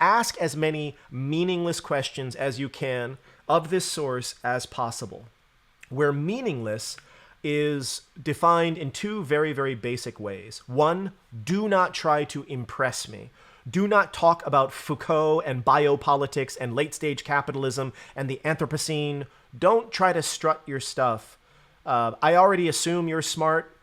Ask as many meaningless questions as you can of this source as possible, where meaningless is defined in two very, very basic ways. One, do not try to impress me. Do not talk about Foucault and biopolitics and late-stage capitalism and the Anthropocene. Don't try to strut your stuff. I already assume you're smart.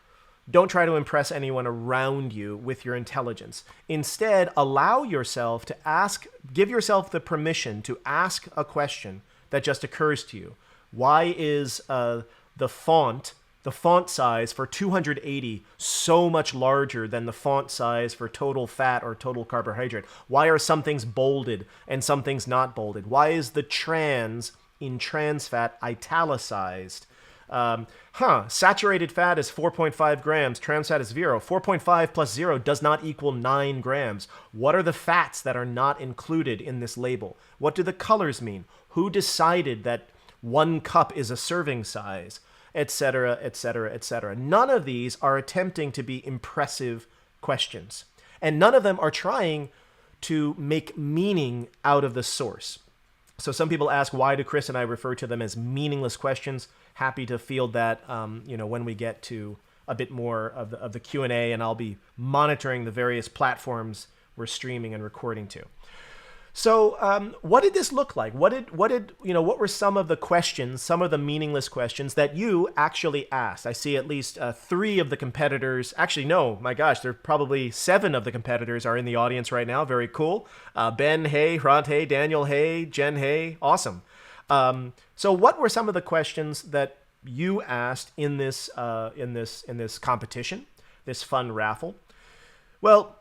Don't try to impress anyone around you with your intelligence. Instead, allow yourself to ask, give yourself the permission to ask a question that just occurs to you. Why is the font size for 280 so much larger than the font size for total fat or total carbohydrate? Why are some things bolded and some things not bolded? Why is the trans in trans fat italicized? Saturated fat is 4.5 grams, trans fat is 0. 4.5 plus 0 does not equal 9 grams. What are the fats that are not included in this label? What do the colors mean? Who decided that 1 cup is a serving size? Etc., etc., etc. None of these are attempting to be impressive questions. And none of them are trying to make meaning out of the source. So some people ask, why do Chris and I refer to them as meaningless questions? Happy to field that, when we get to a bit more of the Q&A, and I'll be monitoring the various platforms we're streaming and recording to. So what did this look like? What were some of the questions, some of the meaningless questions that you actually asked? I see at least 3 of the competitors. Actually, no, my gosh, there are probably 7 of the competitors are in the audience right now. Very cool. Ben, hey, Hrant, hey, Daniel, hey, Jen, hey, awesome. So what were some of the questions that you asked in this competition, this fun raffle? Well,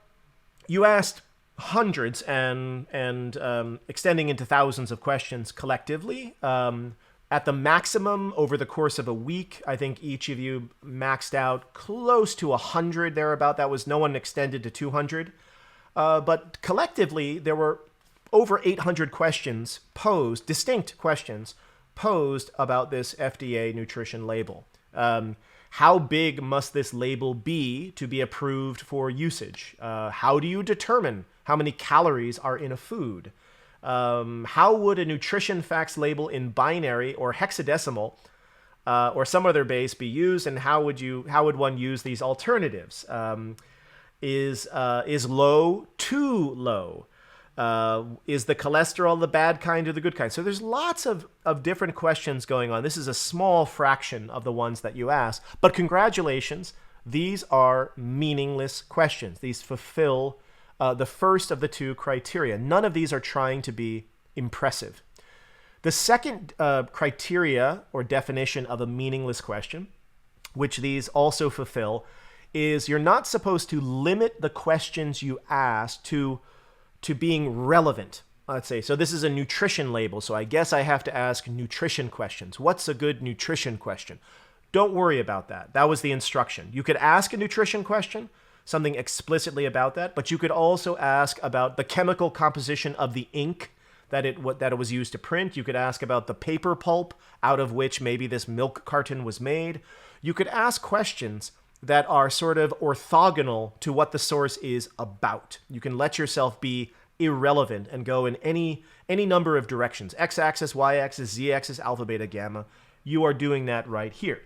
you asked hundreds and extending into thousands of questions collectively. At the maximum, over the course of a week, I think each of you maxed out close to 100 thereabout. No one extended to 200. But collectively, there were over 800 questions posed, distinct questions posed about this FDA nutrition label. How big must this label be to be approved for usage? How do you determine how many calories are in a food? How would a nutrition facts label in binary or hexadecimal or some other base be used, and how would one use these alternatives? Is low too low? Is the cholesterol the bad kind or the good kind? So there's lots of different questions going on. This is a small fraction of the ones that you ask, but congratulations, these are meaningless questions. These fulfill the first of the 2 criteria. None of these are trying to be impressive. The second criteria or definition of a meaningless question, which these also fulfill, is you're not supposed to limit the questions you ask to being relevant. Let's say, so this is a nutrition label, so I guess I have to ask nutrition questions. What's a good nutrition question? Don't worry about that. That was the instruction. You could ask a nutrition question, something explicitly about that, but you could also ask about the chemical composition of the ink that it was used to print. You could ask about the paper pulp out of which maybe this milk carton was made. You could ask questions that are sort of orthogonal to what the source is about. You can let yourself be irrelevant and go in any number of directions. X-axis, Y-axis, Z-axis, alpha, beta, gamma. You are doing that right here.